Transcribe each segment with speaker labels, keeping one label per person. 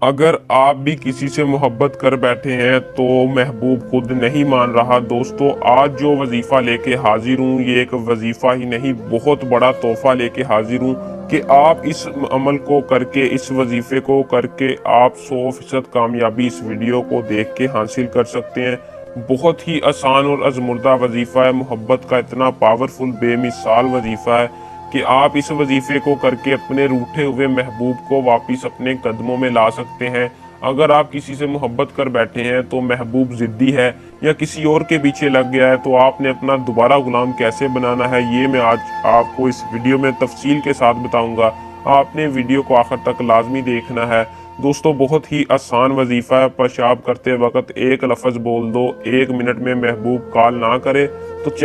Speaker 1: अगर आप भी किसी से मोहब्बत कर बैठे हैं तो महबूब खुद नहीं मान रहा। दोस्तों, आज जो वजीफ़ा लेके हाजिर हूँ, ये एक वजीफ़ा ही नहीं, बहुत बड़ा तोहफा लेके हाजिर हूँ कि आप इस अमल को करके, इस वजीफ़े को करके आप 100% कामयाबी इस वीडियो को देख के हासिल कर सकते हैं। बहुत ही आसान और अज़मुर्दा वजीफ़ा है। मोहब्बत का इतना पावरफुल बेमिसाल वजीफ़ा है कि आप इस वजीफे को करके अपने रूठे हुए महबूब को वापस अपने कदमों में ला सकते हैं। अगर आप किसी से मोहब्बत कर बैठे हैं तो महबूब ज़िद्दी है या किसी और के पीछे लग गया है, तो आपने अपना दोबारा गुलाम कैसे बनाना है, ये मैं आज आपको इस वीडियो में तफसील के साथ बताऊंगा। आपने वीडियो को आखिर तक लाजमी देखना है। दोस्तों, बहुत ही आसान वजीफ़ा है। पेशाब करते वक्त एक लफ्ज़ बोल दो, 1 मिनट में महबूब कॉल ना करे तो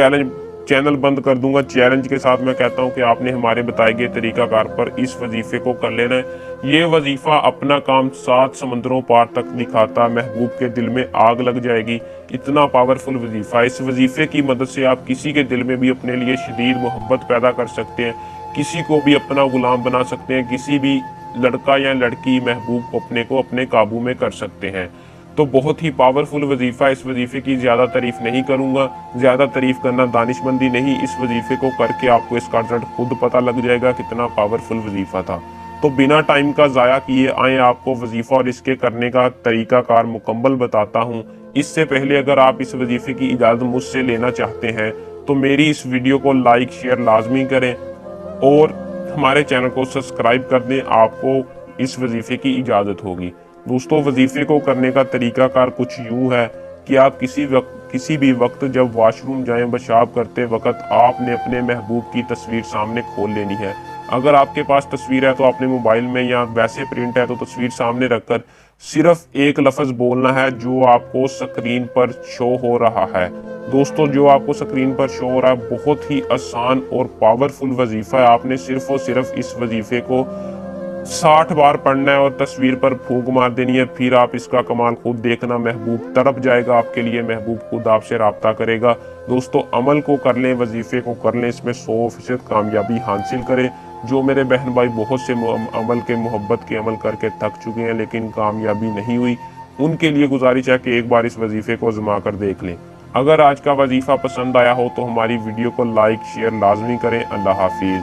Speaker 1: चैनल बंद कर दूंगा। चैलेंज के साथ मैं कहता हूं कि आपने हमारे बताए गए तरीकाकार पर इस वजीफे को कर लेना है। ये वजीफा अपना काम 7 समंदरों पार तक दिखाता, महबूब के दिल में आग लग जाएगी। इतना पावरफुल वजीफा। इस वजीफे की मदद से आप किसी के दिल में भी अपने लिए शदीद मोहब्बत पैदा कर सकते हैं, किसी को भी अपना गुलाम बना सकते हैं, किसी भी लड़का या लड़की महबूब को अपने काबू में कर सकते हैं। तो बहुत ही पावरफुल वजीफा। इस वजीफे की ज़्यादा तारीफ नहीं करूंगा, ज़्यादा तारीफ करना दानिशमंदी नहीं। इस वजीफे को करके आपको इसका रिजल्ट खुद पता लग जाएगा कितना पावरफुल वजीफा था। तो बिना टाइम का ज़ाया किए आए आपको वजीफा और इसके करने का तरीकाकार मुकम्मल बताता हूँ। इससे पहले अगर आप इस वजीफे की इजाज़त मुझसे लेना चाहते हैं तो मेरी इस वीडियो को लाइक शेयर लाजमी करें और हमारे चैनल को सब्सक्राइब कर दें। आपको इस वजीफे की इजाज़त होगी। दोस्तों, वजीफे को करने का तरीकाकार कुछ यूं है कि आप किसी भी वक्त जब वॉशरूम जाएं, पेशाब करते वक्त आपने अपने महबूब की तस्वीर सामने खोल लेनी है। अगर आपके पास तस्वीर है तो अपने मोबाइल में, या वैसे प्रिंट है तो तस्वीर सामने रखकर सिर्फ एक लफ्ज़ बोलना है जो आपको स्क्रीन पर शो हो रहा है। दोस्तों, जो आपको स्क्रीन पर शो हो रहा है बहुत ही आसान और पावरफुल वजीफा है। आपने सिर्फ और सिर्फ इस वजीफे को 60 बार पढ़ना है और तस्वीर पर फूंक मार देनी है। फिर आप इसका कमाल खुद देखना, महबूब तड़प जाएगा आपके लिए, महबूब खुद आपसे राब्ता करेगा। दोस्तों, अमल को कर लें, वजीफे को कर लें, इसमें 100% कामयाबी हासिल करें। जो मेरे बहन भाई बहुत से अमल के, मोहब्बत के अमल करके थक चुके हैं लेकिन कामयाबी नहीं हुई, उनके लिए गुजारिश है कि एक बार इस वजीफे को आजमा कर देख लें। अगर आज का वजीफा पसंद आया हो तो हमारी वीडियो को लाइक शेयर लाजमी करें। अल्लाह हाफिज।